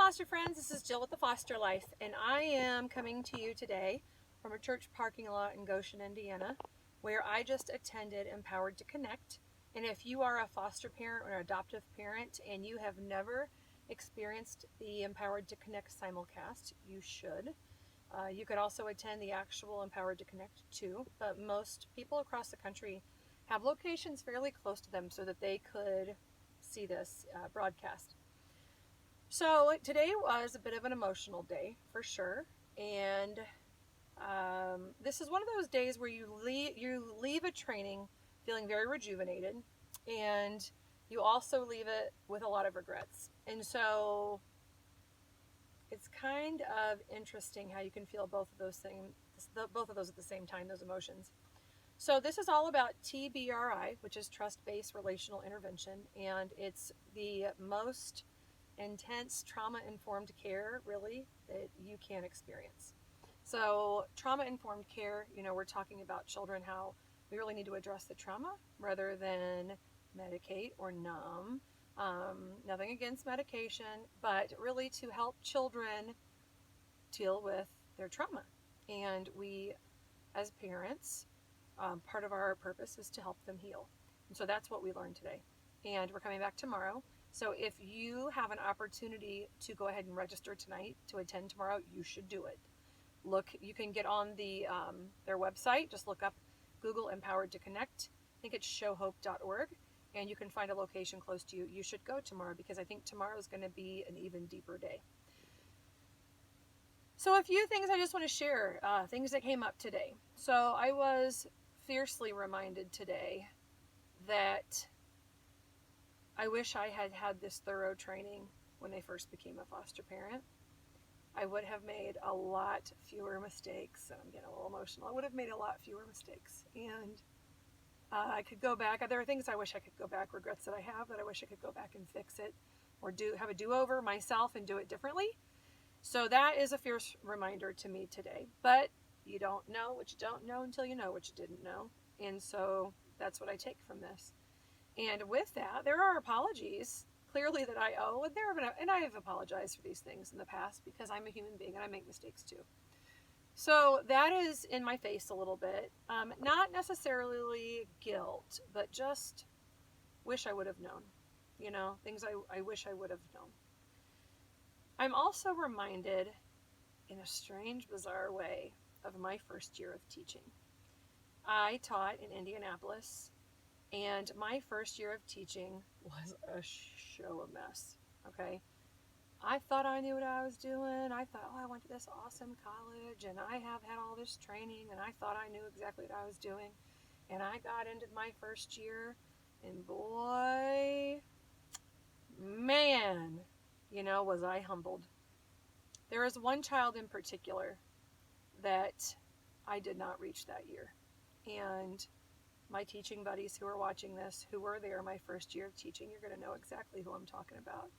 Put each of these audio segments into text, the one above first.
foster friends, this is Jill with the Foster Life, and I am coming to you today from a church parking lot in Goshen, Indiana, where I just attended Empowered to Connect. And if you are a foster parent or an adoptive parent and you have never experienced the Empowered to Connect simulcast, you should. You could also attend the actual Empowered to Connect too, but most people across the country have locations fairly close to them so that they could see this broadcast. So today was a bit of an emotional day for sure, and this is one of those days where you leave a training feeling very rejuvenated, and you also leave it with a lot of regrets. And so it's kind of interesting how you can feel both of those at the same time, those emotions. So this is all about TBRI, which is trust-based relational intervention, and it's the most intense trauma-informed care, really, that you can experience. So trauma-informed care, we're talking about children, how we really need to address the trauma rather than medicate or numb. Nothing against medication, but really to help children deal with their trauma. And we, as parents, part of our purpose is to help them heal. And so that's what we learned today. And we're coming back tomorrow. So if you have an opportunity to go ahead and register tonight to attend tomorrow, you should do it. You can get on their website. Just look up Google Empowered to Connect. I think it's showhope.org, and you can find a location close to you. You should go tomorrow because I think tomorrow is going to be an even deeper day. So a few things I just want to share, things that came up today. So I was fiercely reminded today that I wish I had had this thorough training when I first became a foster parent. I would have made a lot fewer mistakes. I'm getting a little emotional. I would have made a lot fewer mistakes. And I could go back. There are things I wish I could go back, regrets that I have, that I wish I could go back and fix it or have a do-over myself and do it differently. So that is a fierce reminder to me today. But you don't know what you don't know until you know what you didn't know. And so that's what I take from this. And with that, there are apologies clearly that I owe, and I have apologized for these things in the past because I'm a human being and I make mistakes too. So that is in my face a little bit. Not necessarily guilt, but just wish I would have known. Things I wish I would have known. I'm also reminded, in a strange, bizarre way, of my first year of teaching. I taught in Indianapolis. And my first year of teaching was a show of mess, okay? I thought I knew what I was doing. I thought, I went to this awesome college, and I have had all this training, and I thought I knew exactly what I was doing. And I got into my first year, and boy, man, was I humbled. There was one child in particular that I did not reach that year. And my teaching buddies who are watching this, who were there my first year of teaching, you're going to know exactly who I'm talking about.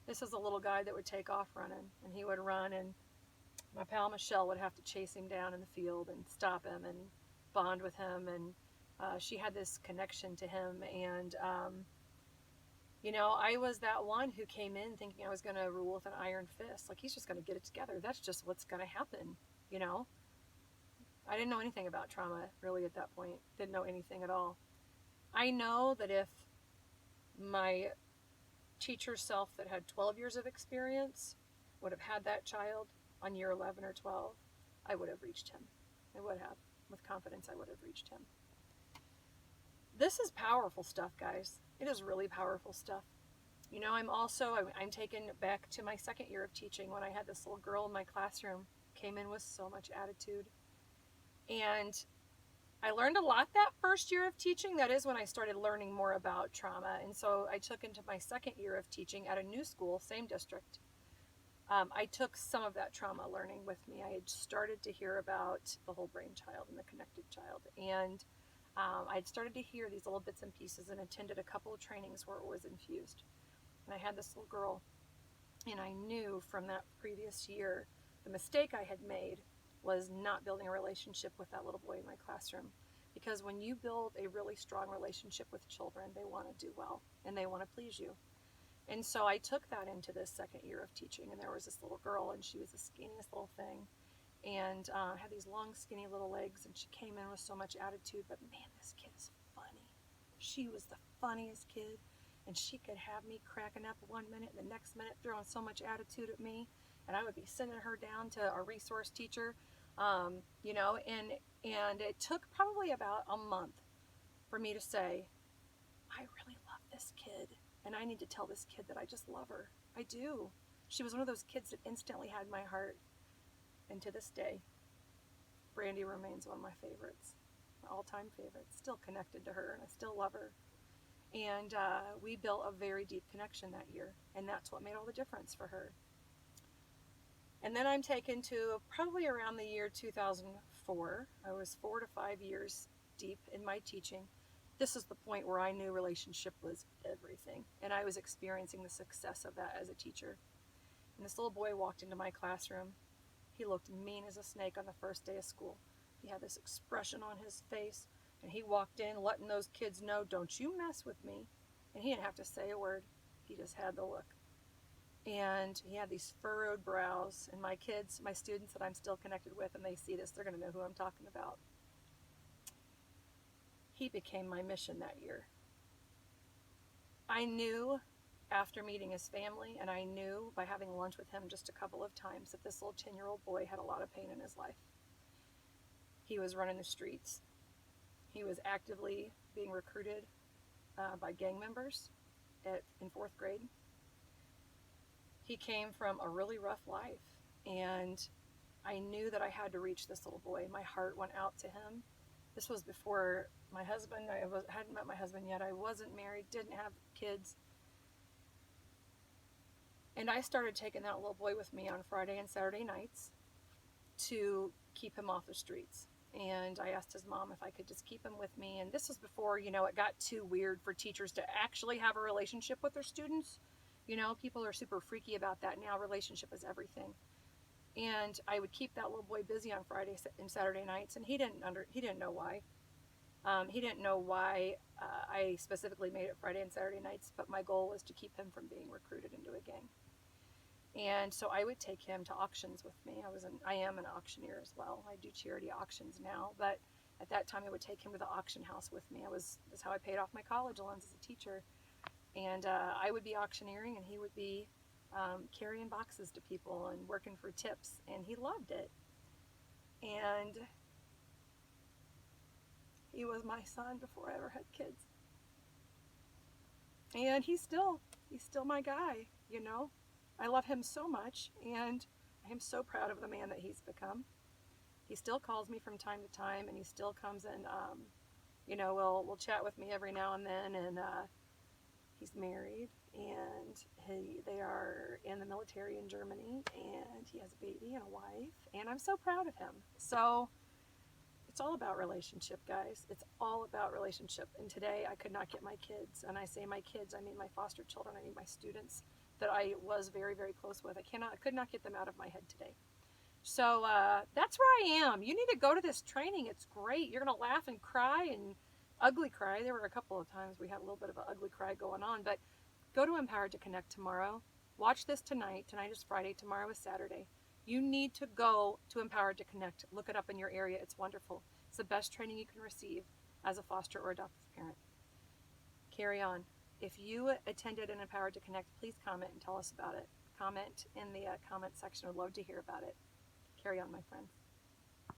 This is a little guy that would take off running, and he would run, and my pal Michelle would have to chase him down in the field and stop him and bond with him, and she had this connection to him, and I was that one who came in thinking I was going to rule with an iron fist, like he's just going to get it together. That's just what's going to happen, I didn't know anything about trauma really at that point. Didn't know anything at all. I know that if my teacher self that had 12 years of experience would have had that child on year 11 or 12, I would have reached him. I would have. With confidence, I would have reached him. This is powerful stuff, guys. It is really powerful stuff. I'm taken back to my second year of teaching when I had this little girl in my classroom, came in with so much attitude. And I learned a lot that first year of teaching. That is when I started learning more about trauma. And so I took into my second year of teaching at a new school, same district. I took some of that trauma learning with me. I had started to hear about the whole brain child and the connected child. And I'd started to hear these little bits and pieces and attended a couple of trainings where it was infused. And I had this little girl, and I knew from that previous year the mistake I had made was not building a relationship with that little boy in my classroom. Because when you build a really strong relationship with children, they want to do well and they want to please you. And so I took that into this second year of teaching, and there was this little girl, and she was the skinniest little thing, and had these long, skinny little legs, and she came in with so much attitude, but man, this kid is funny. She was the funniest kid, and she could have me cracking up one minute, and the next minute throwing so much attitude at me, and I would be sending her down to a resource teacher, you know, and it took probably about a month for me to say, I really love this kid, and I need to tell this kid that I just love her. I do. She was one of those kids that instantly had my heart, and to this day, Brandy remains one of my favorites, my all-time favorites. Still connected to her, and I still love her. And we built a very deep connection that year, and that's what made all the difference for her. And then I'm taken to probably around the year 2004. I was 4 to 5 years deep in my teaching. This is the point where I knew relationship was everything, and I was experiencing the success of that as a teacher. And this little boy walked into my classroom. He looked mean as a snake on the first day of school. He had this expression on his face, and he walked in letting those kids know, don't you mess with me. And he didn't have to say a word. He just had the look. And he had these furrowed brows, and my kids, my students that I'm still connected with, and they see this, they're going to know who I'm talking about. He became my mission that year. I knew after meeting his family, and I knew by having lunch with him just a couple of times, that this little 10-year-old boy had a lot of pain in his life. He was running the streets. He was actively being recruited by gang members in 4th grade. He came from a really rough life, and I knew that I had to reach this little boy. My heart went out to him. This was before my husband. I hadn't met my husband yet. I wasn't married, didn't have kids. And I started taking that little boy with me on Friday and Saturday nights to keep him off the streets. And I asked his mom if I could just keep him with me. And this was before, you know, it got too weird for teachers to actually have a relationship with their students. You know, people are super freaky about that now. Relationship is everything. And I would keep that little boy busy on Friday and Saturday nights, and he didn't know why. He didn't know why I specifically made it Friday and Saturday nights, but my goal was to keep him from being recruited into a gang. And so I would take him to auctions with me. I am an auctioneer as well. I do charity auctions now, but at that time I would take him to the auction house with me. That's how I paid off my college loans as a teacher. And I would be auctioneering, and he would be carrying boxes to people and working for tips, and he loved it. And he was my son before I ever had kids. And he's still my guy, you know. I love him so much, and I am so proud of the man that he's become. He still calls me from time to time, and he still comes and, you know, will chat with me every now and then, and he's married, and they are in the military in Germany, and he has a baby and a wife, and I'm so proud of him. So it's all about relationship, guys. It's all about relationship. And today I could not get my kids, and I say my kids, I mean my foster children, I mean my students that I was very, very close with. I could not get them out of my head today. So that's where I am. You need to go to this training. It's great. You're going to laugh and cry and ugly cry. There were a couple of times we had a little bit of an ugly cry going on, but go to Empowered to Connect tomorrow. Watch this tonight. Tonight is Friday. Tomorrow is Saturday. You need to go to Empowered to Connect. Look it up in your area. It's wonderful. It's the best training you can receive as a foster or adoptive parent. Carry on. If you attended an Empowered to Connect, please comment and tell us about it. Comment in the comment section. I'd love to hear about it. Carry on, my friends.